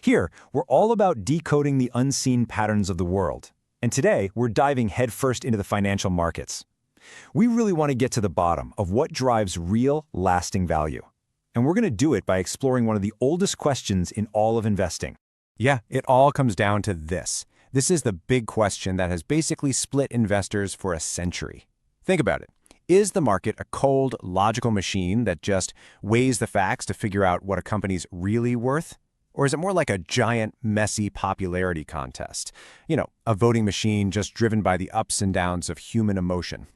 Here, we're all about decoding the unseen patterns of the world. And today, we're diving headfirst into the financial markets. We really want to get to the bottom of what drives real, lasting value. And we're going to do it by exploring one of the oldest questions in all of investing. Yeah, it all comes down to this. This is the big question that has basically split investors for a century. Think about it. Is the market a cold, logical machine that just weighs the facts to figure out what a company's really worth? Or is it more like a giant, messy popularity contest? A voting machine just driven by the ups and downs of human emotion.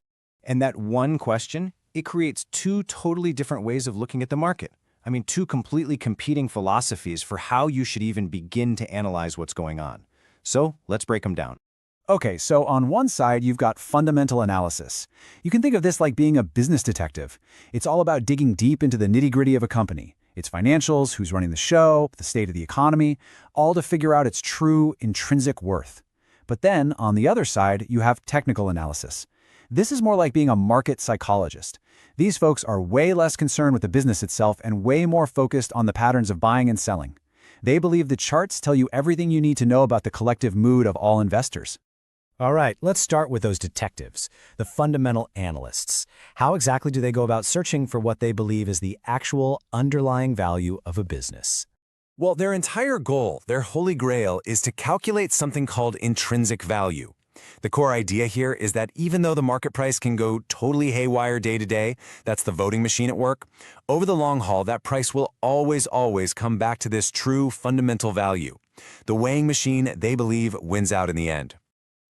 And that one question, it creates two totally different ways of looking at the market. Two completely competing philosophies for how you should even begin to analyze what's going on. So let's break them down. Okay, so on one side, you've got fundamental analysis. You can think of this like being a business detective. It's all about digging deep into the nitty-gritty of a company. Its financials, who's running the show, the state of the economy, all to figure out its true, intrinsic worth. But then, on the other side, you have technical analysis. This is more like being a market psychologist. These folks are way less concerned with the business itself and way more focused on the patterns of buying and selling. They believe the charts tell you everything you need to know about the collective mood of all investors. All right, let's start with those detectives, the fundamental analysts. How exactly do they go about searching for what they believe is the actual underlying value of a business? Well, their entire goal, their holy grail, is to calculate something called intrinsic value. The core idea here is that even though the market price can go totally haywire day to day, that's the voting machine at work, over the long haul, that price will always come back to this true fundamental value. The weighing machine, they believe, wins out in the end.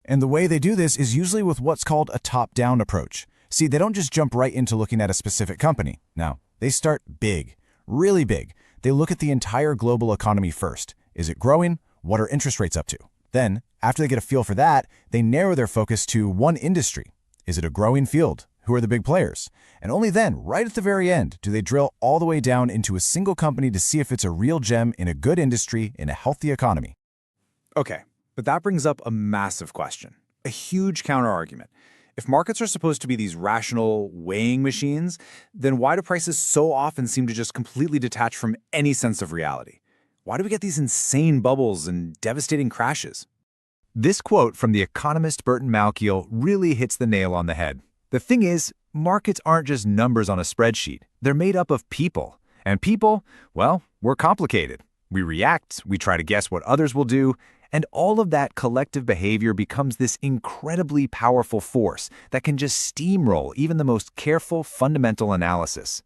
And the way they do this is usually with what's called a top-down approach. See, they don't just jump right into looking at a specific company. No, they start big, really big. They look at the entire global economy first. Is it growing? What are interest rates up to? Then, after they get a feel for that, they narrow their focus to one industry. Is it a growing field? Who are the big players? And only then, right at the very end, do they drill all the way down into a single company to see if it's a real gem in a good industry in a healthy economy. Okay, but that brings up a massive question, a huge counterargument. If markets are supposed to be these rational weighing machines, then why do prices so often seem to just completely detach from any sense of reality? Why do we get these insane bubbles and devastating crashes? This quote from the economist Burton Malkiel really hits the nail on the head. The thing is, markets aren't just numbers on a spreadsheet. They're made up of people. And people, well, we're complicated. We react, we try to guess what others will do, and all of that collective behavior becomes this incredibly powerful force that can just steamroll even the most careful fundamental analysis.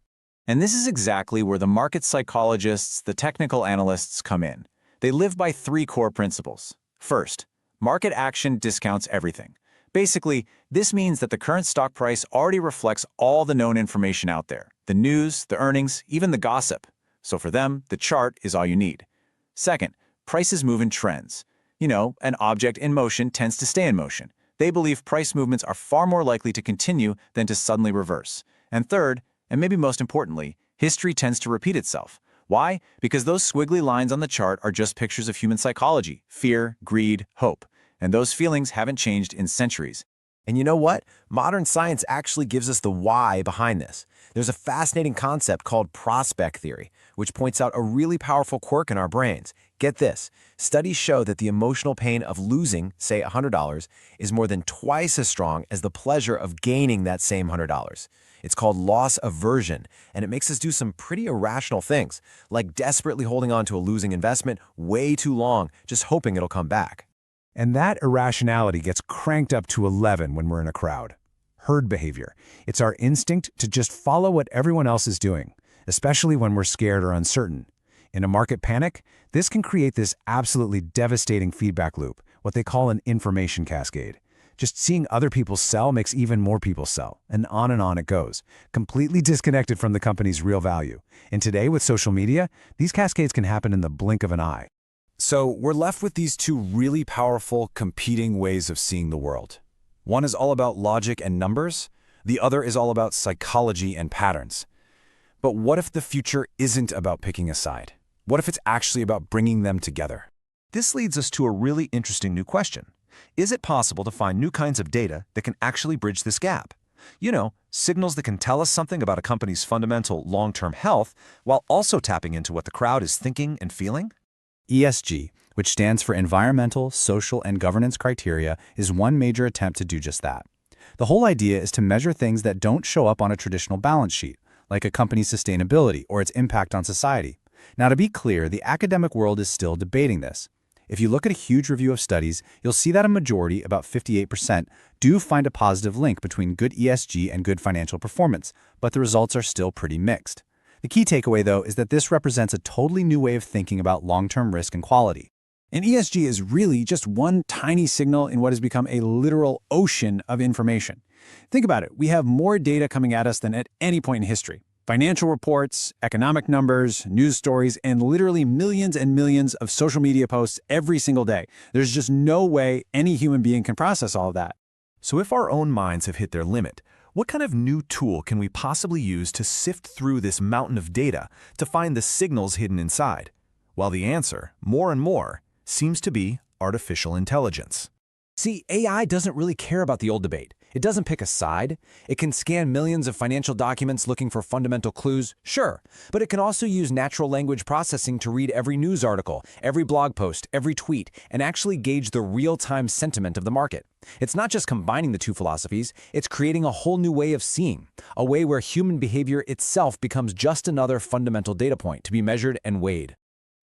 And this is exactly where the market psychologists, the technical analysts come in. They live by three core principles. First, market action discounts everything. Basically, this means that the current stock price already reflects all the known information out there, the news, the earnings, even the gossip. So for them, the chart is all you need. Second, prices move in trends. An object in motion tends to stay in motion. They believe price movements are far more likely to continue than to suddenly reverse. And third, and maybe most importantly, history tends to repeat itself. Why? Because those squiggly lines on the chart are just pictures of human psychology, fear, greed, hope. And those feelings haven't changed in centuries. And you know what? Modern science actually gives us the why behind this. There's a fascinating concept called prospect theory, which points out a really powerful quirk in our brains. Get this, studies show that the emotional pain of losing, say $100, is more than twice as strong as the pleasure of gaining that same $100. It's called loss aversion, and it makes us do some pretty irrational things, like desperately holding on to a losing investment way too long, just hoping it'll come back. And that irrationality gets cranked up to 11 when we're in a crowd. Herd behavior. It's our instinct to just follow what everyone else is doing, especially when we're scared or uncertain. In a market panic, this can create this absolutely devastating feedback loop, what they call an information cascade. Just seeing other people sell makes even more people sell, and on it goes, completely disconnected from the company's real value. And today, with social media, these cascades can happen in the blink of an eye. So we're left with these two really powerful, competing ways of seeing the world. One is all about logic and numbers. The other is all about psychology and patterns. But what if the future isn't about picking a side? What if it's actually about bringing them together? This leads us to a really interesting new question. Is it possible to find new kinds of data that can actually bridge this gap? Signals that can tell us something about a company's fundamental long-term health while also tapping into what the crowd is thinking and feeling? ESG, which stands for Environmental, Social, and Governance Criteria, is one major attempt to do just that. The whole idea is to measure things that don't show up on a traditional balance sheet, like a company's sustainability or its impact on society. Now, to be clear, the academic world is still debating this. If you look at a huge review of studies, you'll see that a majority, about 58%, do find a positive link between good ESG and good financial performance, but the results are still pretty mixed. The key takeaway, though, is that this represents a totally new way of thinking about long-term risk and quality. And ESG is really just one tiny signal in what has become a literal ocean of information. Think about it. We have more data coming at us than at any point in history. Financial reports, economic numbers, news stories, and literally millions and millions of social media posts every single day. There's just no way any human being can process all of that. So if our own minds have hit their limit, what kind of new tool can we possibly use to sift through this mountain of data to find the signals hidden inside? Well, the answer, more and more, seems to be artificial intelligence. See, AI doesn't really care about the old debate. It doesn't pick a side. It can scan millions of financial documents looking for fundamental clues, sure, but it can also use natural language processing to read every news article, every blog post, every tweet, and actually gauge the real-time sentiment of the market. It's not just combining the two philosophies, it's creating a whole new way of seeing, a way where human behavior itself becomes just another fundamental data point to be measured and weighed.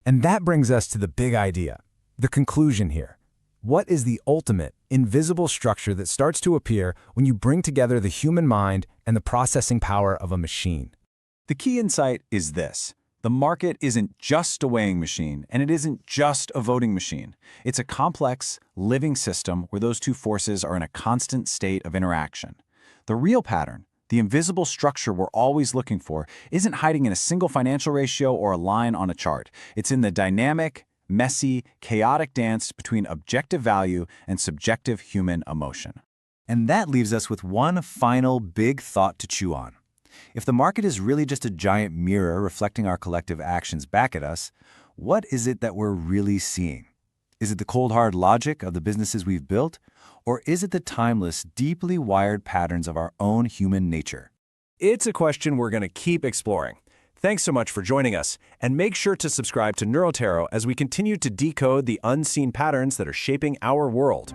And that brings us to the big idea, the conclusion here. What is the ultimate, invisible structure that starts to appear when you bring together the human mind and the processing power of a machine? The key insight is this. The market isn't just a weighing machine, and it isn't just a voting machine. It's a complex, living system where those two forces are in a constant state of interaction. The real pattern, the invisible structure we're always looking for, isn't hiding in a single financial ratio or a line on a chart. It's in the dynamic, messy, chaotic dance between objective value and subjective human emotion. And that leaves us with one final big thought to chew on. If the market is really just a giant mirror reflecting our collective actions back at us, what is it that we're really seeing? Is it the cold hard logic of the businesses we've built? Or is it the timeless, deeply wired patterns of our own human nature? It's a question we're going to keep exploring. Thanks so much for joining us, and make sure to subscribe to NeuralTarot as we continue to decode the unseen patterns that are shaping our world.